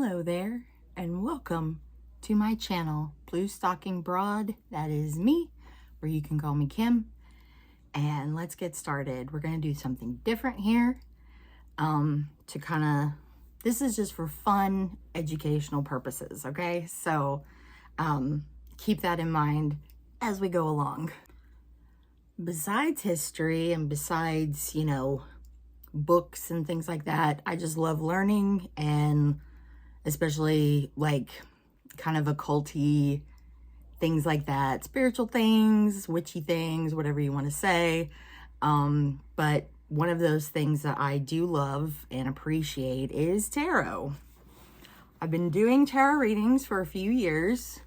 Hello there, and welcome to my channel, Blue Stocking Broad. That is me, or you can call me Kim. And let's get started. We're going to do something different here this is just for fun, educational purposes, okay? So keep that in mind as we go along. Besides history and besides, books and things like that, I just love learning, and especially like kind of occulty things like that, spiritual things, witchy things, whatever you want to say. But one of those things that I do love and appreciate is tarot. I've been doing tarot readings for a few years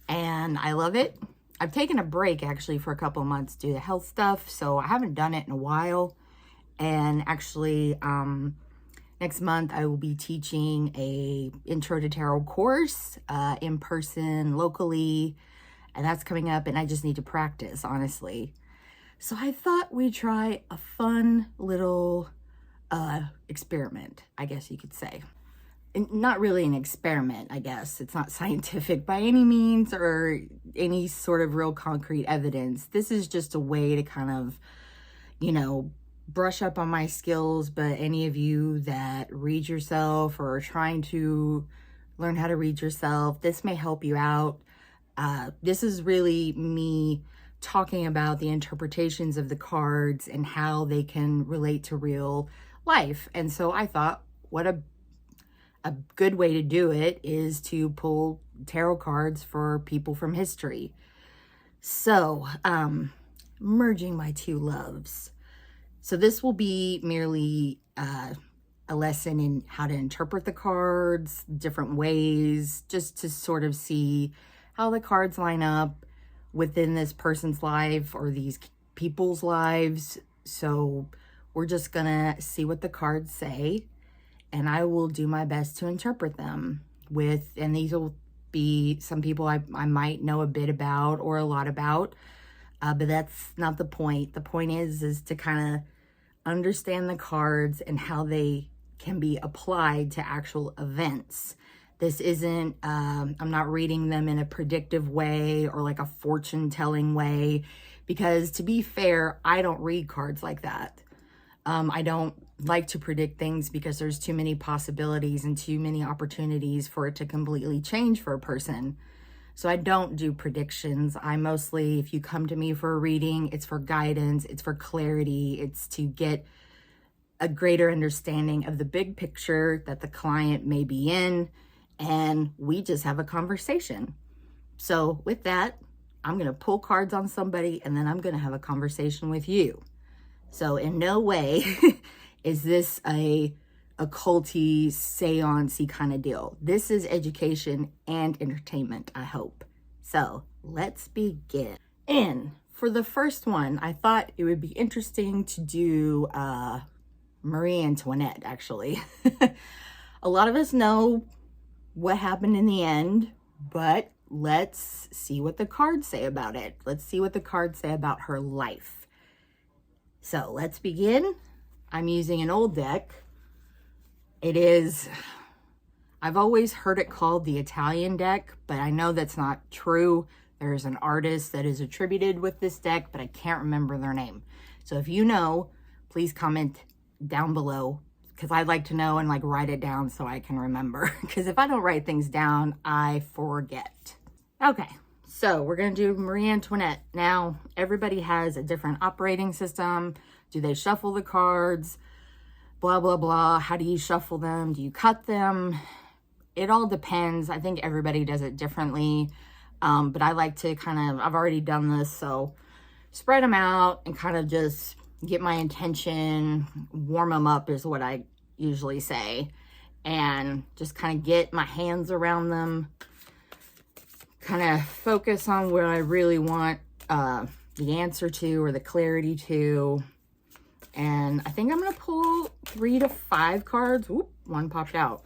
and I love it. I've taken a break actually for a couple of months due to health stuff, so I haven't done it in a while. And actually, next month I will be teaching a Intro to Tarot course in person, locally, and that's coming up, and I just need to practice, honestly. So I thought we'd try a fun little experiment, I guess you could say. And not really an experiment, I guess. It's not scientific by any means or any sort of real concrete evidence. This is just a way to kind of, brush up on my skills. But any of you that read yourself or are trying to learn how to read yourself, this may help you out. This is really me talking about the interpretations of the cards and how they can relate to real life. And so I thought, what a good way to do it is to pull tarot cards for people from history. So, merging my two loves. So this will be merely a lesson in how to interpret the cards, different ways, just to sort of see how the cards line up within this person's life or these people's lives. So we're just gonna see what the cards say, and I will do my best to interpret them and these will be some people I might know a bit about or a lot about, but that's not the point. The point is to kind of understand the cards and how they can be applied to actual events. This isn't, I'm not reading them in a predictive way or like a fortune telling way, because to be fair, I don't read cards like that. I don't like to predict things because there's too many possibilities and too many opportunities for it to completely change for a person. So I don't do predictions. I mostly, if you come to me for a reading, it's for guidance, it's for clarity, it's to get a greater understanding of the big picture that the client may be in, and we just have a conversation. So with that, I'm going to pull cards on somebody and then I'm going to have a conversation with you. So in no way is this a occulty, seance-y kind of deal. This is education and entertainment, I hope. So let's begin. And for the first one, I thought it would be interesting to do Marie Antoinette, actually. A lot of us know what happened in the end, but let's see what the cards say about it. Let's see what the cards say about her life. So let's begin. I'm using an old deck. I've always heard it called the Italian deck, but I know that's not true. There's an artist that is attributed with this deck, but I can't remember their name. So if you know, please comment down below, because I'd like to know and write it down so I can remember. Because if I don't write things down, I forget. Okay, so we're going to do Marie Antoinette. Now, everybody has a different operating system. Do they shuffle the cards? Blah, blah, blah. How do you shuffle them? Do you cut them? It all depends. I think everybody does it differently. But I like to I've already done this, so spread them out and kind of just get my intention, warm them up is what I usually say. And just kind of get my hands around them. Kind of focus on where I really want the answer to or the clarity to. And I think I'm going to pull 3 to 5 cards. Oop, one popped out.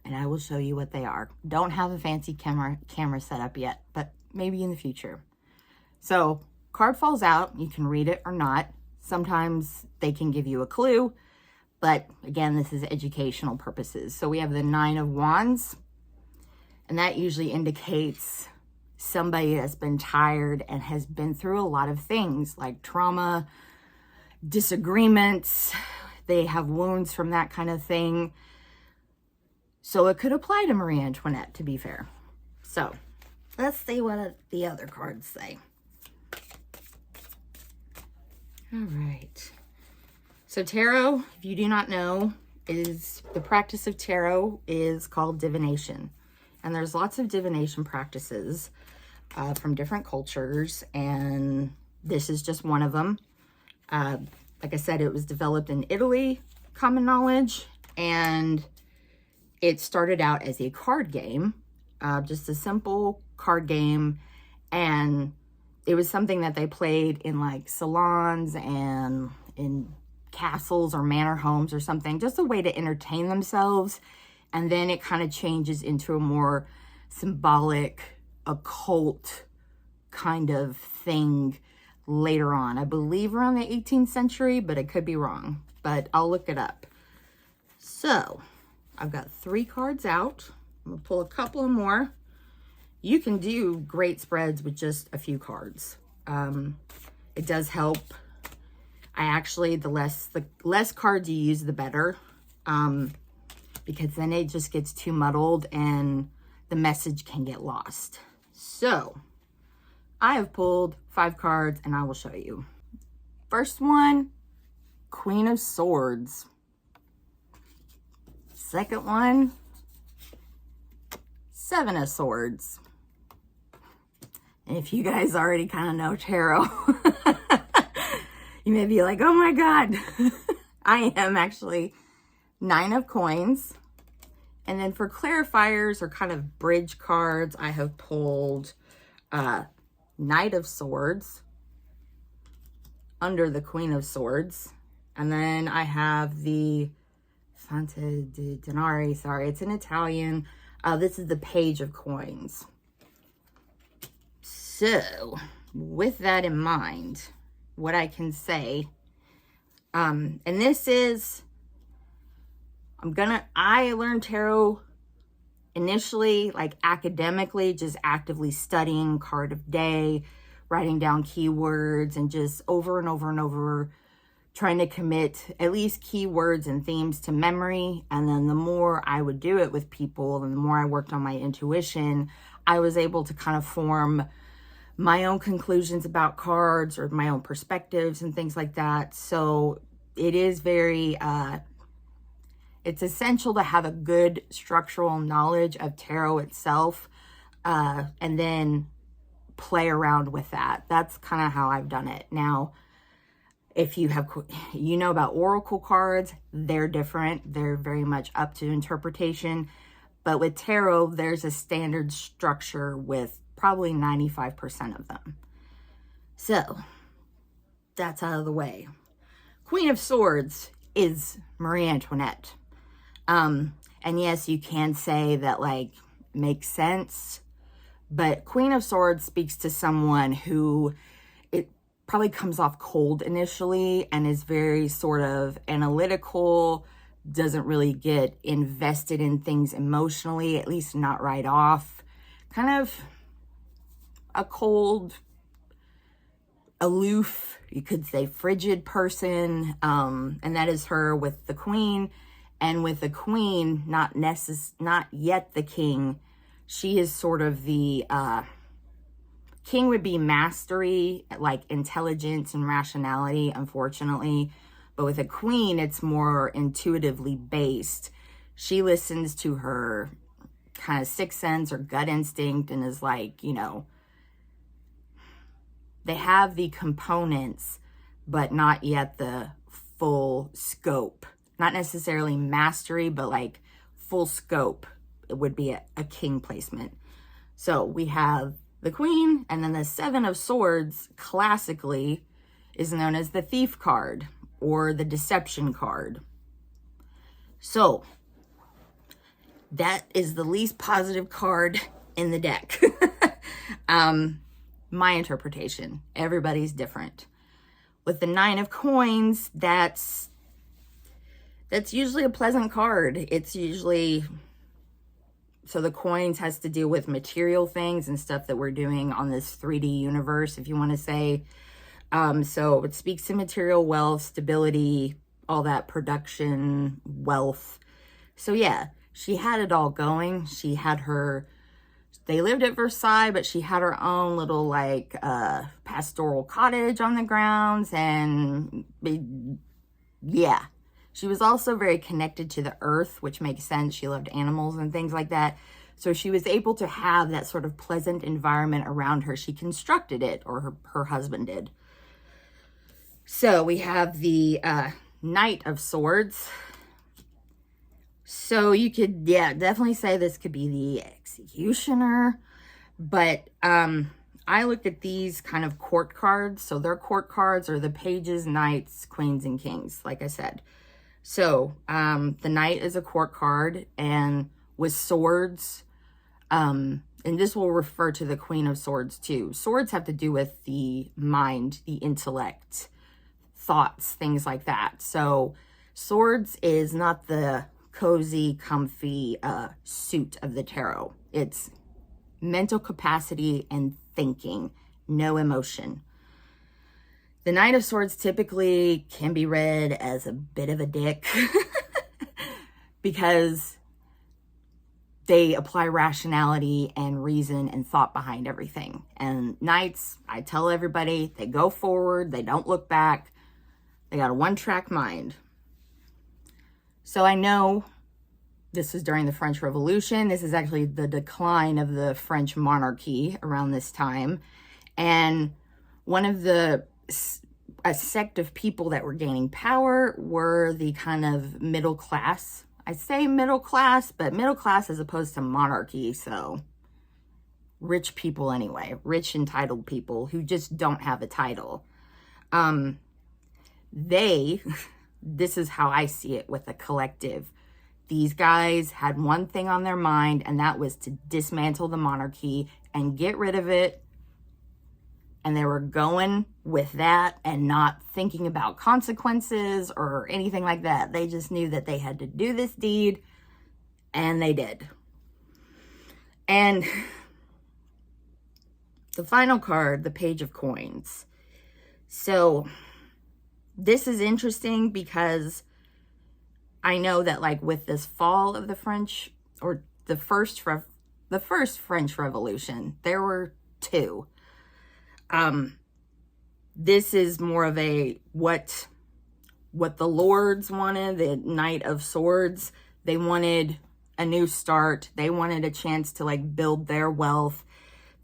And I will show you what they are. Don't have a fancy camera set up yet, but maybe in the future. So, card falls out. You can read it or not. Sometimes they can give you a clue, But again, this is educational purposes. So we have the Nine of Wands, and that usually indicates somebody that's been tired and has been through a lot of things like trauma, disagreements. They have wounds from that kind of thing. So it could apply to Marie Antoinette, to be fair. So let's see what the other cards say. All right. So tarot, if you do not know, is the practice of tarot is called divination. And there's lots of divination practices from different cultures. And this is just one of them. Like I said, it was developed in Italy, common knowledge. And it started out as a card game, just a simple card game. And it was something that they played in like salons and in castles or manor homes or something, just a way to entertain themselves. And then it kind of changes into a more symbolic, occult kind of thing later on. I believe around the 18th century, but I could be wrong. But I'll look it up. So I've got 3 cards out. I'm going to pull a couple of more. You can do great spreads with just a few cards. It does help. The less cards you use, the better. Because then it just gets too muddled and the message can get lost. So I have pulled 5 cards and I will show you. First one, Queen of Swords. Second one, Seven of Swords. And if you guys already kind of know tarot, you may be like, oh my God. I am actually 9 of Coins. And then for clarifiers or kind of bridge cards, I have pulled Knight of Swords under the Queen of Swords. And then I have the Fante di Denari, sorry, it's in Italian. This is the Page of Coins. So, with that in mind, what I can say, and this is, I learned tarot initially, like academically, just actively studying card of day, writing down keywords, and just over and over and over trying to commit at least keywords and themes to memory. And then the more I would do it with people and the more I worked on my intuition, I was able to kind of form my own conclusions about cards or my own perspectives and things like that. So it is very, it's essential to have a good structural knowledge of tarot itself, and then play around with that. That's kind of how I've done it. Now, if you have, about oracle cards, they're different. They're very much up to interpretation. But with tarot, there's a standard structure with probably 95% of them. So that's out of the way. Queen of Swords is Marie Antoinette. And yes, you can say that like makes sense, but Queen of Swords speaks to someone who it probably comes off cold initially and is very sort of analytical, doesn't really get invested in things emotionally, at least not right off. Kind of a cold, aloof, you could say frigid person. And that is her with the Queen. And with the Queen, not yet the King, she is sort of the, King would be mastery, like intelligence and rationality, unfortunately. But with a Queen, it's more intuitively based. She listens to her kind of sixth sense or gut instinct and is like, they have the components, but not yet the full scope. Not necessarily mastery, but like full scope. It would be a King placement. So we have the Queen, and then the Seven of Swords classically is known as the Thief card or the Deception card. So that is the least positive card in the deck. My interpretation. Everybody's different. With the Nine of Coins, that's That's usually a pleasant card. It's usually, so the coins has to do with material things and stuff that we're doing on this 3D universe, if you want to say. So it speaks to material wealth, stability, all that production, wealth. So yeah, she had it all going. She had her, they lived at Versailles, but she had her own little like pastoral cottage on the grounds. And yeah, she was also very connected to the earth, which makes sense. She loved animals and things like that. So she was able to have that sort of pleasant environment around her. She constructed it, or her husband did. So we have the Knight of Swords. So you could, yeah, definitely say this could be the executioner. But I looked at these kind of court cards. So their court cards are the pages, knights, queens, and kings, like I said. So the knight is a court card, and with swords, and this will refer to the Queen of Swords too. Swords have to do with the mind, the intellect, thoughts, things like that. So swords is not the cozy, comfy suit of the tarot. It's mental capacity and thinking, no emotion. The Knight of Swords typically can be read as a bit of a dick because they apply rationality and reason and thought behind everything. And knights, I tell everybody, they go forward, they don't look back. They got a one-track mind. So I know this is during the French Revolution. This is actually the decline of the French monarchy around this time. And one of a sect of people that were gaining power were the kind of middle class. I say middle class, but middle class as opposed to monarchy. So rich people anyway, rich entitled people who just don't have a title. This is how I see it with a collective. These guys had one thing on their mind, and that was to dismantle the monarchy and get rid of it. And they were going with that and not thinking about consequences or anything like that. They just knew that they had to do this deed, and they did. And the final card, the Page of Coins. So this is interesting because I know that like with this fall of the French, or the first French Revolution, there were two. This is more of a what the lords wanted, the Knight of Swords. They wanted a new start. They wanted a chance to like build their wealth.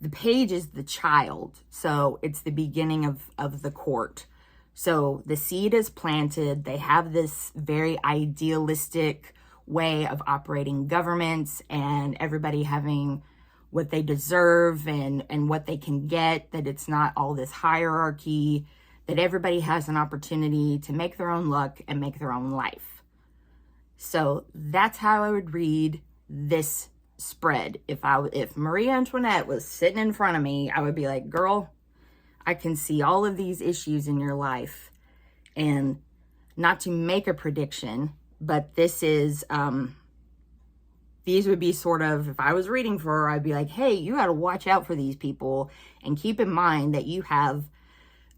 The page is the child, so it's the beginning of the court. So the seed is planted. They have this very idealistic way of operating governments and everybody having what they deserve and what they can get, that it's not all this hierarchy, that everybody has an opportunity to make their own luck and make their own life. So that's how I would read this spread. If Marie Antoinette was sitting in front of me, I would be like, girl, I can see all of these issues in your life. And not to make a prediction, but this is, these would be sort of, if I was reading for her, I'd be like, hey, you got to watch out for these people and keep in mind that you have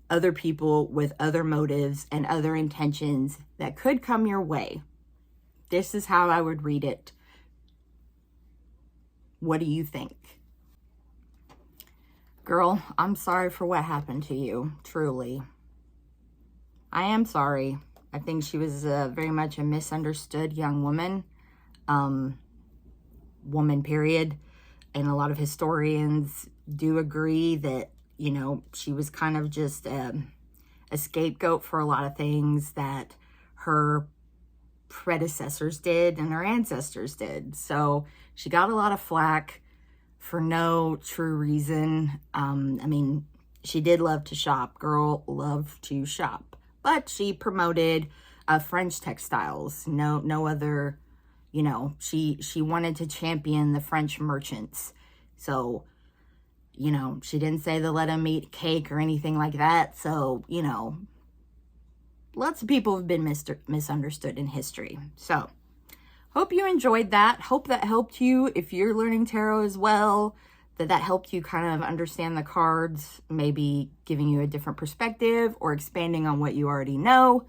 other people with other motives and other intentions that could come your way. This is how I would read it. What do you think? Girl, I'm sorry for what happened to you, truly. I am sorry. I think she was very much a misunderstood young woman. Woman, period. And a lot of historians do agree that, you know, she was kind of just a scapegoat for a lot of things that her predecessors did and her ancestors did. So she got a lot of flack for no true reason. I mean, she did love to shop. Girl loved to shop. But she promoted French textiles. No other, you know, she wanted to champion the French merchants. So, you know, she didn't say to let them eat cake or anything like that. So, you know, lots of people have been misunderstood in history. So hope you enjoyed that. Hope that helped you if you're learning tarot as well, that helped you kind of understand the cards, maybe giving you a different perspective or expanding on what you already know.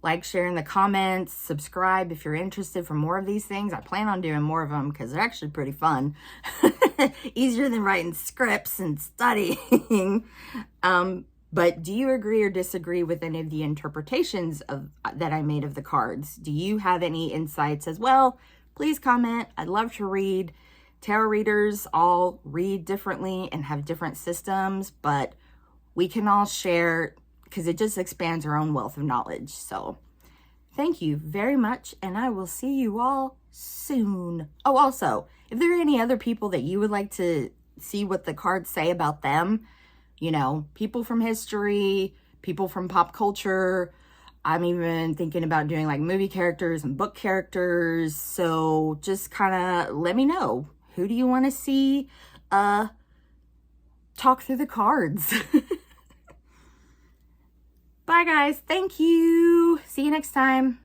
Like, share in the comments, subscribe if you're interested for more of these things. I plan on doing more of them because they're actually pretty fun. Easier than writing scripts and studying. But do you agree or disagree with any of the interpretations that I made of the cards? Do you have any insights as well? Please comment. I'd love to read. Tarot readers all read differently and have different systems, but we can all share because it just expands our own wealth of knowledge. So thank you very much, and I will see you all soon. Oh, also, if there are any other people that you would like to see what the cards say about them, you know, people from history, people from pop culture. I'm even thinking about doing like movie characters and book characters. So just kind of let me know. Who do you want to see talk through the cards? Bye, guys. Thank you. See you next time.